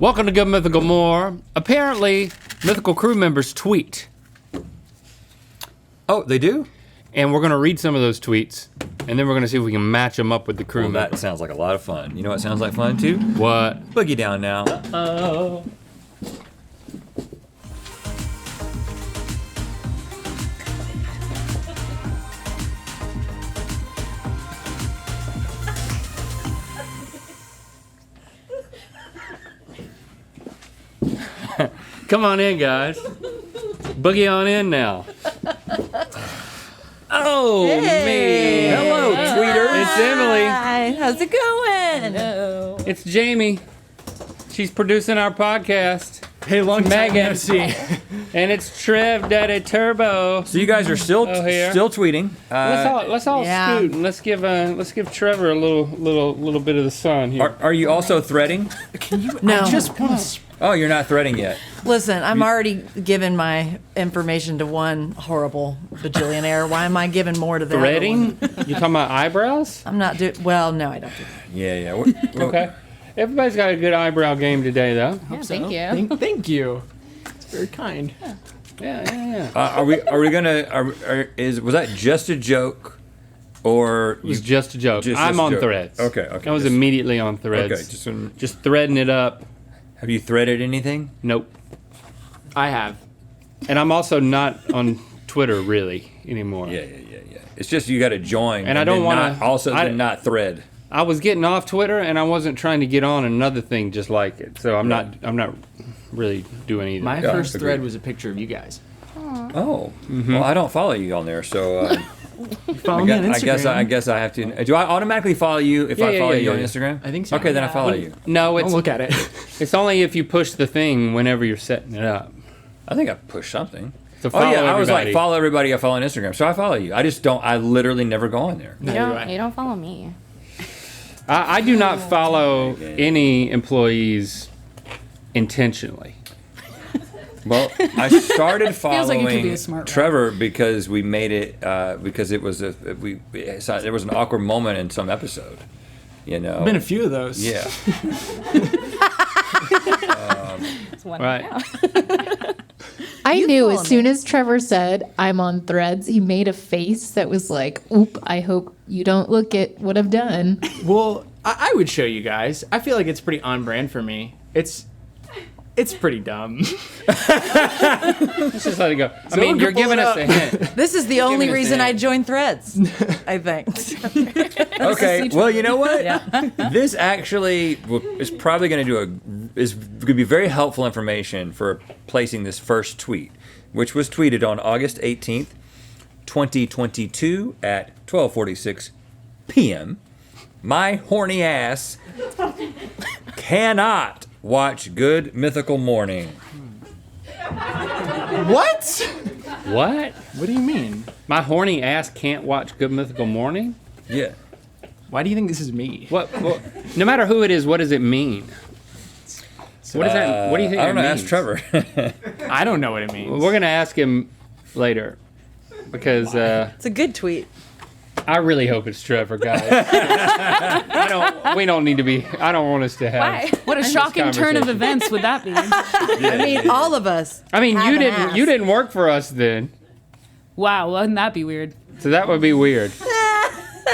Welcome to Good Mythical More. Apparently, Mythical crew members tweet. Oh, they do? And we're gonna read some of those tweets, and then we're gonna see if we can match them up with the crew Well, members. that sounds like a lot of fun. You know what sounds like fun too? What? Boogie down now. Oh. Come on in, guys. Boogie on in now. Oh, Hey. me. Hello, tweeters. It's Emily. Hi, how's it going? Hello. It's Jamie. She's producing our podcast. Hey, long time Megan. no see. And it's Trev Daddy Turbo. So you guys are still here. tweeting. Let's all Yeah. scoot and let's give Trevor a little bit of the sun here. Are you also threading? No. I just want to. Oh, you're not threading yet. Listen, I'm already giving my information to one horrible bajillionaire. Why am I giving more to the other Threading? one? You talking about eyebrows? I'm not doing. Well, no, I don't do that. Yeah. Well, Okay. Everybody's got a good eyebrow game today, though. Yeah, thank you. Thank you. It's very kind. Yeah. Are we gonna? Was that just a joke, or It was just a joke. Just I'm a on joke. Threads. Okay. I was Just- immediately on Threads. Okay. Just threading it up. Have you threaded anything? Nope. I have. And I'm also not on Twitter really anymore. Yeah. It's just you got to join, And I don't then wanna- also I- then not thread. I was getting off Twitter and I wasn't trying to get on another thing just like it. So I'm not really doing either. My Yeah, first agreed. thread was a picture of you guys. Oh, well, I don't follow you on there, so You follow me on Instagram. I guess I have to. Do I automatically follow you if I follow you on Instagram? I think so. Okay, then I Yeah. follow you. No, Don't it's look at it. it's only if you push the thing whenever you're setting it up. I think I pushed something. To Oh follow yeah, I was like everybody. follow everybody I follow on Instagram, so I follow you. I just don't. I literally never go on there. You don't follow me. I do not follow any employees intentionally. Well, I started like following it could be a smart Trevor because we made it because it was there was an awkward moment in some episode. You know. Been a few of those. Yeah. It's one Right. now. I You knew follow as soon as Trevor said, I'm on Threads, he made a face that was like, oop, I hope you don't look at what I've done. Well, I would show you guys. I feel like it's pretty on brand for me. It's pretty dumb. Let's just let it go. I mean, you're pull giving it us a up. hint. This is the only us a reason hint. I joined Threads. I think. Okay. Well, you know what? Yeah. This actually is probably going to is going to be very helpful information for placing this first tweet, which was tweeted on August 18th, 2022 at 12:46 p.m. My horny ass cannot watch Good Mythical Morning. What? What? What do you mean? My horny ass can't watch Good Mythical Morning? Yeah. Why do you think this is me? What no matter who it is, what does it mean? What is that? What do you think I don't it know. means? Ask Trevor. I don't know what it means. We're gonna ask him later because It's a good tweet. I really hope it's Trevor, guys. We don't need to be. I don't want us to have. Why? What a shocking turn of conversation. events would that be? I mean, all of us. I mean, have you an didn't. ass. You didn't work for us then, Wow, wouldn't that be weird? so that would be weird.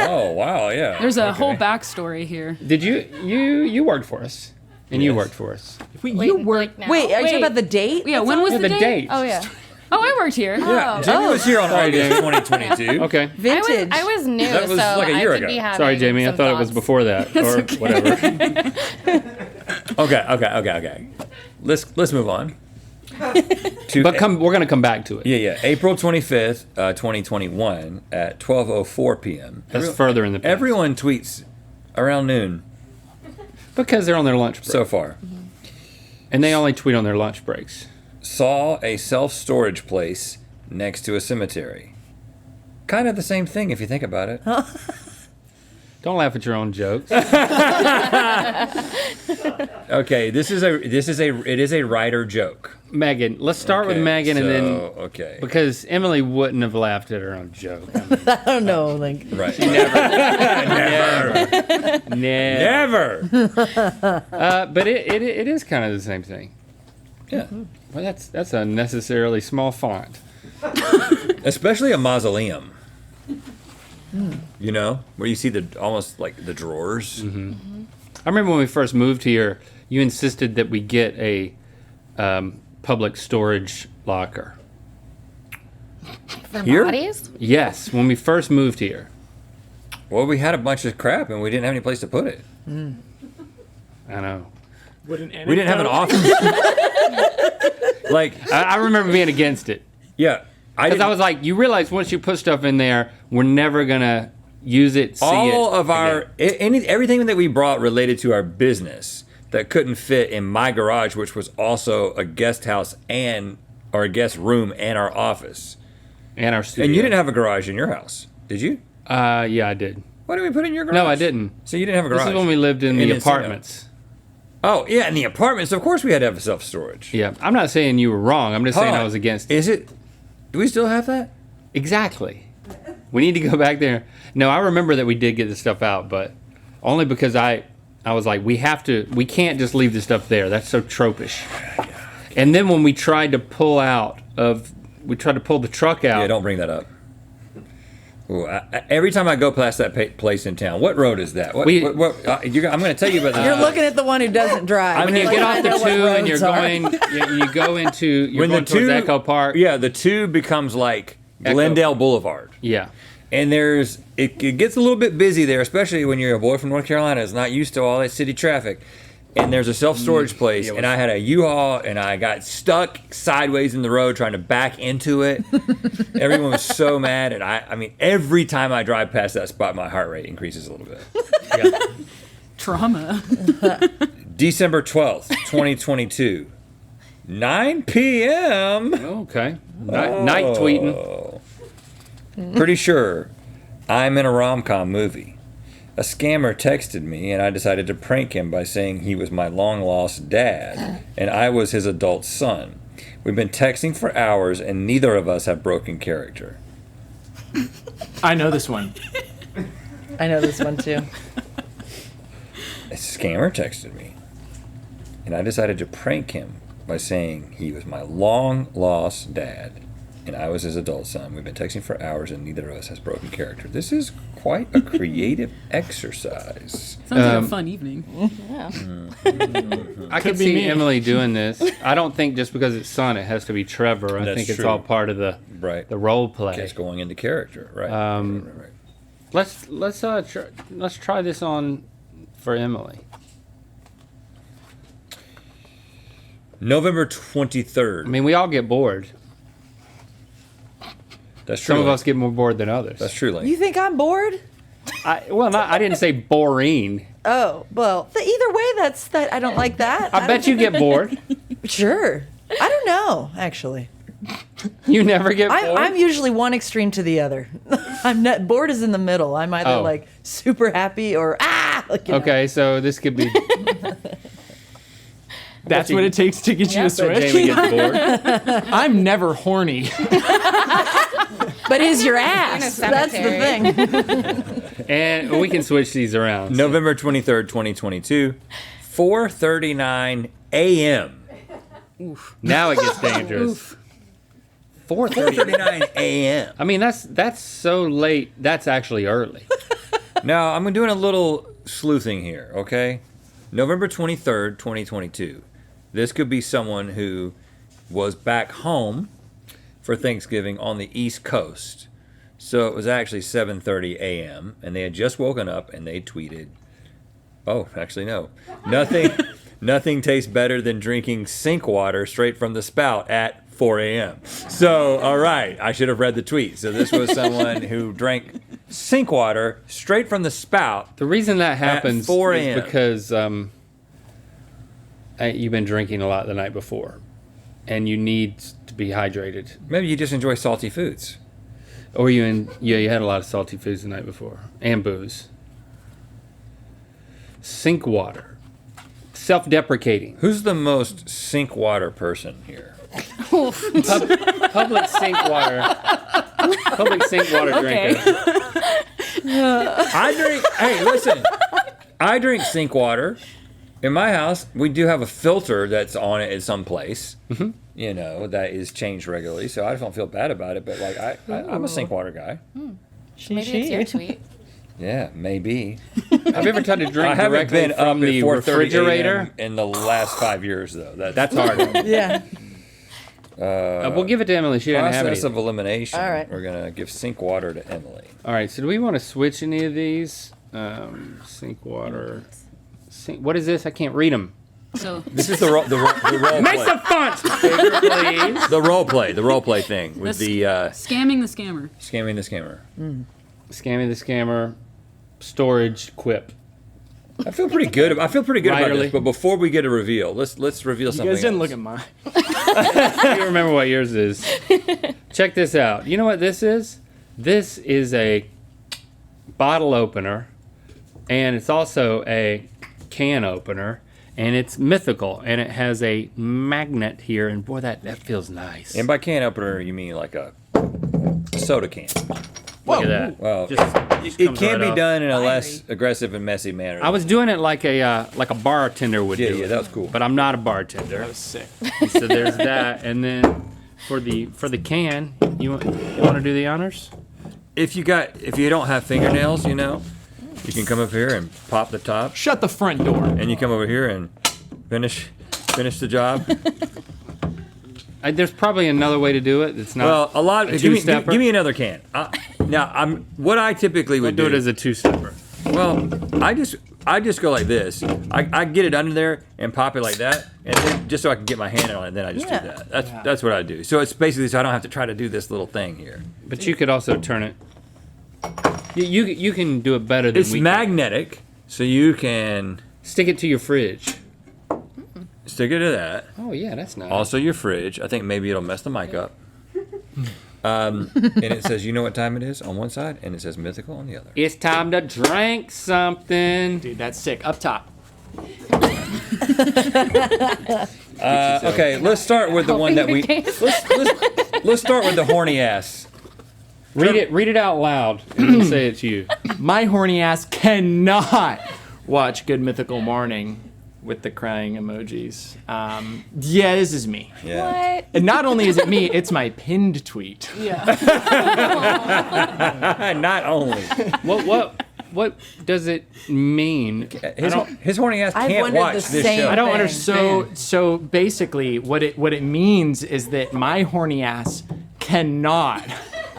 Oh wow, yeah. There's a Okay. whole backstory here. Did you worked for us, and you Yes. worked for us. Wait, you were. Like now. Wait, are you talking Wait. about the date? Yeah, when was Yeah, the the date? date. Oh yeah. Oh, I worked here. Yeah, Jamie was here on Sorry, August Jamie. 2022. Okay. Vintage. I was new, That was so like a year I ago. could be having Sorry, Jamie. I some thought it was thoughts. before that or whatever. Okay. Let's move on. To But we're gonna come back to it. Yeah. April 25th, 2021 at 12:04 p.m. That's further in the past. Everyone tweets around noon Because they're on their lunch break. so far. And they only tweet on their lunch breaks. Saw a self-storage place next to a cemetery. Kind of the same thing if you think about it. Don't laugh at your own jokes. Okay, it is a writer joke. Megan, let's start with Okay, Megan and then okay. because Emily wouldn't have laughed at her own joke. I mean, I don't know. Like, Right. never. Never. But it is kind of the same thing. Yeah. Well, that's a necessarily small font. Especially a mausoleum. You know, where you see almost like the drawers. I remember when we first moved here, you insisted that we get a public storage locker. For Here? bodies? Yes, when we first moved here. Well, we had a bunch of crap and we didn't have any place to put it. I know. What an We didn't have an office. Like, I remember being against it. yeah. Because I was like, you realize once you put stuff in there, we're never going to use it, see all it of our again. everything that we brought related to our business that couldn't fit in my garage, which was also a guest house or a guest room and our office. And our studio. And you didn't have a garage in your house, did you? Yeah, I did. Why did we put it in your garage? No, I didn't. So you didn't have a garage. This is when we lived in the Encino. apartments. Oh yeah, in the apartments. Of course, we had to have self storage. Yeah, I'm not saying you were wrong. I'm just saying I was against it. Is it? Do we still have that? Exactly. We need to go back there. No, I remember that we did get the stuff out, but only because I was like, we can't just leave the stuff there. That's so tropish. And then when we tried to pull the truck out. Yeah, don't bring that up. Ooh, every time I go past that place in town, what road is that? I'm going to tell you about that. You're looking at the one who doesn't drive. When you Like, get I off the know what 2 and you're roads are. going, you go into, you're going towards Echo Park. Yeah, the 2 becomes like Echo. Glendale Boulevard. Yeah. And it gets a little bit busy there, especially when you're a boy from North Carolina is not used to all that city traffic. And there's a self-storage place, and I had a U-Haul, and I got stuck sideways in the road trying to back into it. Everyone was so mad, and I mean, every time I drive past that spot, my heart rate increases a little bit. Yeah. Trauma. December 12th, 2022, 9 p.m. Okay. Night tweeting. Pretty sure I'm in a rom-com movie. A scammer texted me, and I decided to prank him by saying he was my long-lost dad, and I was his adult son. We've been texting for hours, and neither of us have broken character. I know this one. I know this one too. A scammer texted me, and I decided to prank him by saying he was my long-lost dad, and I was his adult son. We've been texting for hours, and neither of us has broken character. This is quite a creative exercise. Sounds like a fun evening. I could be see me. Emily doing this. I don't think just because it's son, it has to be Trevor. I That's think it's true. all part of the role play. Just going into character, right? Right. Let's try this on for Emily. November 23rd. I mean, we all get bored. That's true. Some of Link. us get more bored than others. That's true, Link. You think I'm bored? I didn't say boring. Oh, well, either way, that's that. I don't like that. I bet you get bored. Sure. I don't know, actually. You never get bored. I'm usually one extreme to the other. I'm not bored is in the middle. I'm either Oh. like super happy or like, you know. Okay, so this could be. That's what it takes to get you to But switch. Jamie gets bored. I'm never horny. But is your ass? That's the thing. And we can switch these around. November 23rd, 2022, 4:39 a.m. Now it gets dangerous. 4:30. 4:39 a.m. I mean, that's so late. That's actually early. Now, I'm doing a little sleuthing here, okay? November 23rd, 2022. This could be someone who was back home for Thanksgiving on the East Coast. So it was actually 7:30 a.m. and they had just woken up and they tweeted, oh, actually no. Nothing tastes better than drinking sink water straight from the spout at 4 a.m. So, all right, I should have read the tweet. So this was someone who drank sink water straight from the spout. The reason that happens 4 is a.m. because you've been drinking a lot the night before, and you need to be hydrated. Maybe you just enjoy salty foods. Or you had a lot of salty foods the night before, and booze. Sink water. Self-deprecating. Who's the most sink water person here? Public sink water. Public sink water Okay. drinker. I drink. Hey, listen. I drink sink water. In my house, we do have a filter that's on it at some place. Mm-hmm. You know, that is changed regularly, so I don't feel bad about it. But like, I'm a sink water guy. Maybe it's your tweet. Yeah, maybe. Have you ever tried to I drink haven't directly been from up the at 4:30 refrigerator? a.m. in the last 5 years, though. That's hard. Yeah. We'll give it to Emily. She doesn't have any. Process of elimination. All right. We're gonna give sink water to Emily. All right. So do we want to switch any of these? Sink water. What is this? I can't read them. So This is the role Make play. the font bigger, please. The role play thing with the scamming the scammer. scamming the scammer. Scamming the scammer. Storage quip. I feel pretty good about Writerly. this. But before we get a reveal, let's reveal You something. guys didn't else. look at mine. You remember what yours is. Check this out. You know what this is? This is a bottle opener, and it's also a can opener, and it's Mythical, and it has a magnet here, and boy, that feels nice. And by can opener, you mean like a soda can. Look at that. Well, Just it comes can right be off. done in a less aggressive and messy manner. I was doing it like a bartender would Yeah, do yeah, it. that was cool. But I'm not a bartender. That was sick. So there's that, and then for the can, you want to do the honors? If you don't have fingernails, you know, you can come up here and pop the top, Shut the front door. and you come over here and finish the job. There's probably another way to do it. It's not. Well, a lot. Give two-stepper? me another can. Now, what I typically would do it as a two-stepper. Well, I just go like this. I get it under there and pop it like that, and then just so I can get my hand on it. Then I just Yeah. do that. That's what I do. So it's basically so I don't have to try to do this little thing here. But you could also turn it. You can do it better than It's we can. magnetic, so you can Stick it to your fridge. stick it to that. Oh yeah, that's nice. Also your fridge. I think maybe it'll mess the mic up. And it says, you know what time it is on one side, and it says Mythical on the other. It's time to drink something. Dude, that's sick. Up top. Okay, let's start with the one that we. Let's start with the horny ass. Read it out loud, and we'll say it's you. My horny ass cannot watch Good Mythical Morning with the crying emojis. Yeah, this is me. Yeah. What? And not only is it me, it's my pinned tweet. Not only What does it mean? his horny ass I can't wondered watch the this same show. I don't thing. understand. So basically, what it means is that my horny ass cannot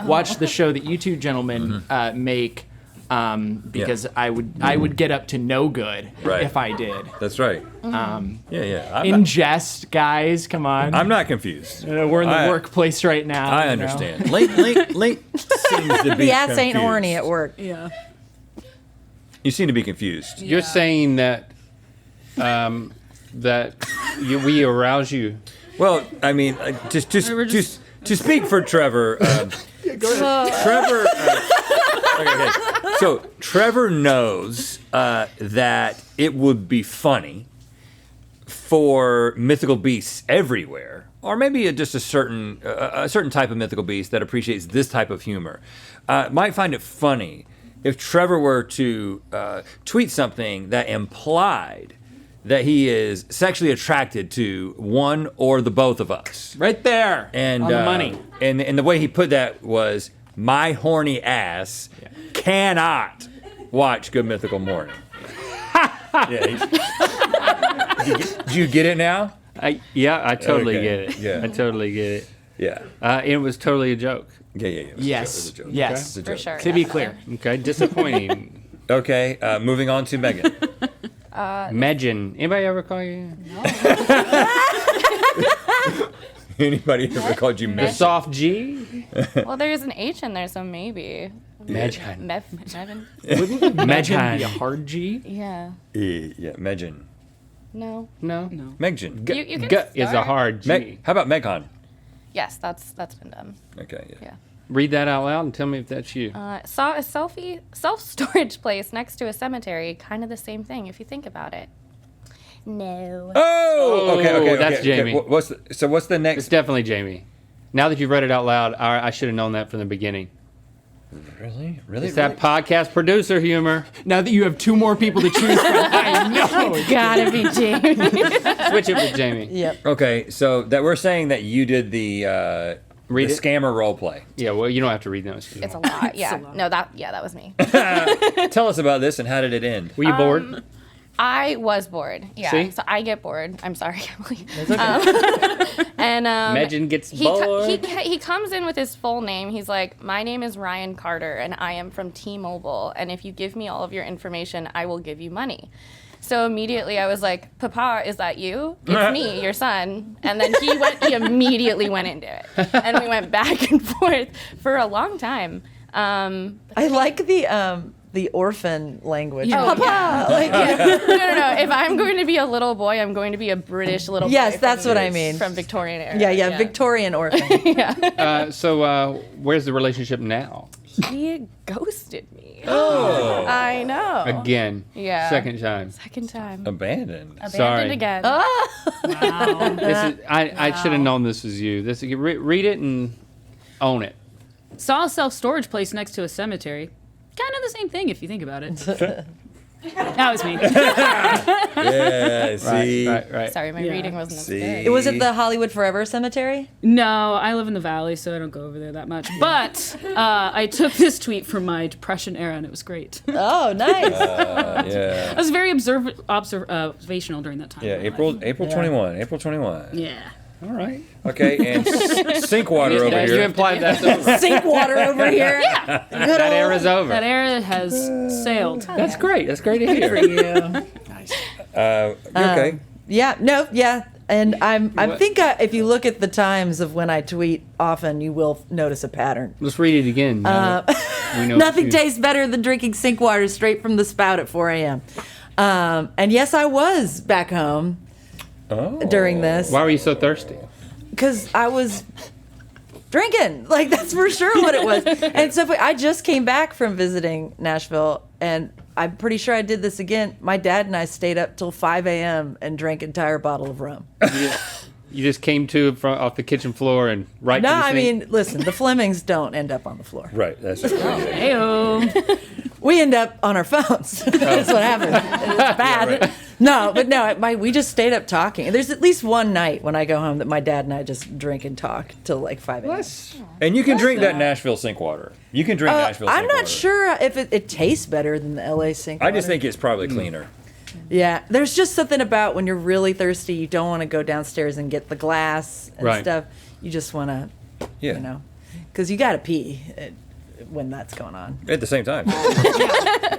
watch the show that you two gentlemen make. Because I would get up to no good Right. if I did. That's right. Yeah. Ingest, guys, come on. I'm not confused. We're in the I- workplace right now. I you know? understand. Link seems to be The ass ain't confused. horny at work. Yeah. You seem to be confused. You're saying that we arouse you. Well, I mean, to speak for Trevor. Trevor. Okay. So Trevor knows that it would be funny for mythical beasts everywhere, or maybe just a certain type of mythical beast that appreciates this type of humor, might find it funny if Trevor were to tweet something that implied that he is sexually attracted to one or the both of us. Right there. And on the money. And the way he put that was, my horny ass cannot watch Good Mythical Morning. Yeah. Do you get it now? I totally Okay. get it. Yeah. I totally get it. Yeah. It was totally a joke. Yeah. It was Yes. a joke. Yes. It was a For joke. sure. To be clear. Okay, disappointing. Okay. Moving on to Megan. Megan. Anybody ever call you? Anybody ever called you The Megan? soft G? Well, there's an H in there, so maybe. Megan. Megan? Imagine be a hard G. Yeah. Yeah. Megan. No. No. Megan. You can G is a start. hard G. How about Megan? Yes, that's been done. Okay. Yeah. Yeah. Read that out loud and tell me if that's you. Saw a self-storage place next to a cemetery. Kind of the same thing if you think about it. No. Oh. Okay. that's Jamie. What's the It's next? definitely Jamie. Now that you've read it out loud, I should have known that from the beginning. Really? Really? It's that podcast producer humor. Now that you have two more people to choose from, I know. Gotta be Jamie. Switch it with Jamie. Yep. Okay, so that we're saying that you did the Read it? scammer role play. Yeah, well, you don't have to read those. It's a lot. Yeah. a lot. No, that was me. Tell us about this and how did it end? Were you bored? I was bored. Yeah. See? So I get bored. I'm sorry, Emily. And Imagine gets he, co- bored. he comes in with his full name. He's like, my name is Ryan Carter, and I am from T-Mobile. And if you give me all of your information, I will give you money. So immediately I was like, Papa, is that you? It's me, your son. And then he immediately went into it. And we went back and forth for a long time. I like the orphan language. Yeah. Papa! Like, yeah. No. If I'm going to be a little boy, I'm going to be a British little boy. Yes, that's from- what I mean. From Victorian era. Yeah, Victorian orphan. So, where's the relationship now? He ghosted me. Oh. I know. Again. Yeah. Second time. Second time. Abandoned. Abandoned Sorry. again. Wow. This is, I should have known this was you. This read it and own it. Saw a self-storage place next to a cemetery. Kind of the same thing if you think about it. That was me. Yeah, see. Right. Sorry, my Yeah. reading wasn't as See. good. Was it the Hollywood Forever Cemetery? No, I live in the valley, so I don't go over there that much. But I took this tweet from my depression era, and it was great. Oh, nice. I Yeah. was very observational during that time. Yeah, in my life. April 21. April 21. Yeah. All right. Okay, and sink water over You here. implied that's over. Sink water over here. Yeah. Good That old- era's over. That era has sailed. That's great. That's great to hear. you. Okay. Yeah, no, yeah. And I think if you look at the times of when I tweet often, you will notice a pattern. Let's read it again. now that we know Nothing it's you. tastes better than drinking sink water straight from the spout at 4 a.m. And yes, I was back home Oh. during this Why were you so thirsty? because I was drinking. Like, that's for sure what it was. And so I just came back from visiting Nashville, and I'm pretty sure I did this again. My dad and I stayed up till 5 a.m. and drank an entire bottle of rum. You just came off the kitchen floor and right No, to the I sink? mean, listen, the Flemings don't end up on the floor. Right, that's right. Heyo. We end up on our phones. That's what happens. It's bad. right. No, we just stayed up talking. There's at least one night when I go home that my dad and I just drink and talk till like 5 a.m. And you can drink that Nashville sink water. You can drink Nashville sink I'm water. not sure if it tastes better than the LA sink I water. just think it's probably cleaner. Yeah, there's just something about when you're really thirsty, you don't want to go downstairs and get the glass and Right. stuff. You just want to, Yeah. because you got to pee when that's going on. At the same time.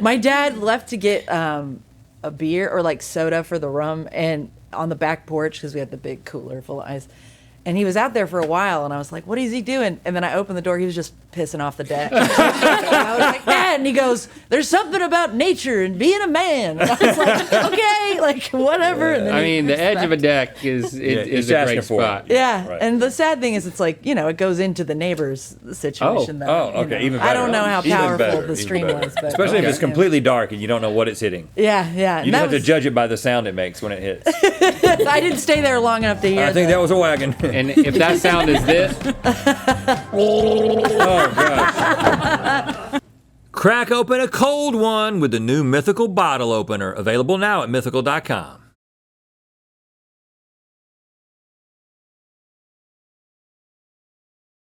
My dad left to get a beer or like soda for the rum and on the back porch because we had the big cooler full of ice. And he was out there for a while, and I was like, what is he doing? And then I opened the door. He was just pissing off the deck. And I was like, Dad. And he goes, there's something about nature and being a man. And I was like, okay, like, whatever. And then I he mean, the edge of a respected- deck is it's a asking great for it. spot. Yeah, Right. and the sad thing is, it's like, it goes into the neighbor's situation. though, okay, even I better. don't know how Even powerful better, the even stream better. was, but Especially if it's yeah. completely dark and you don't know what it's hitting. Yeah. You and just that have to was- judge it by the sound it makes when it hits. I didn't stay there long enough to hear. I think that was a wagon. And if that sound is this, Oh, gosh. Crack open a cold one with the new Mythical bottle opener, available now at mythical.com.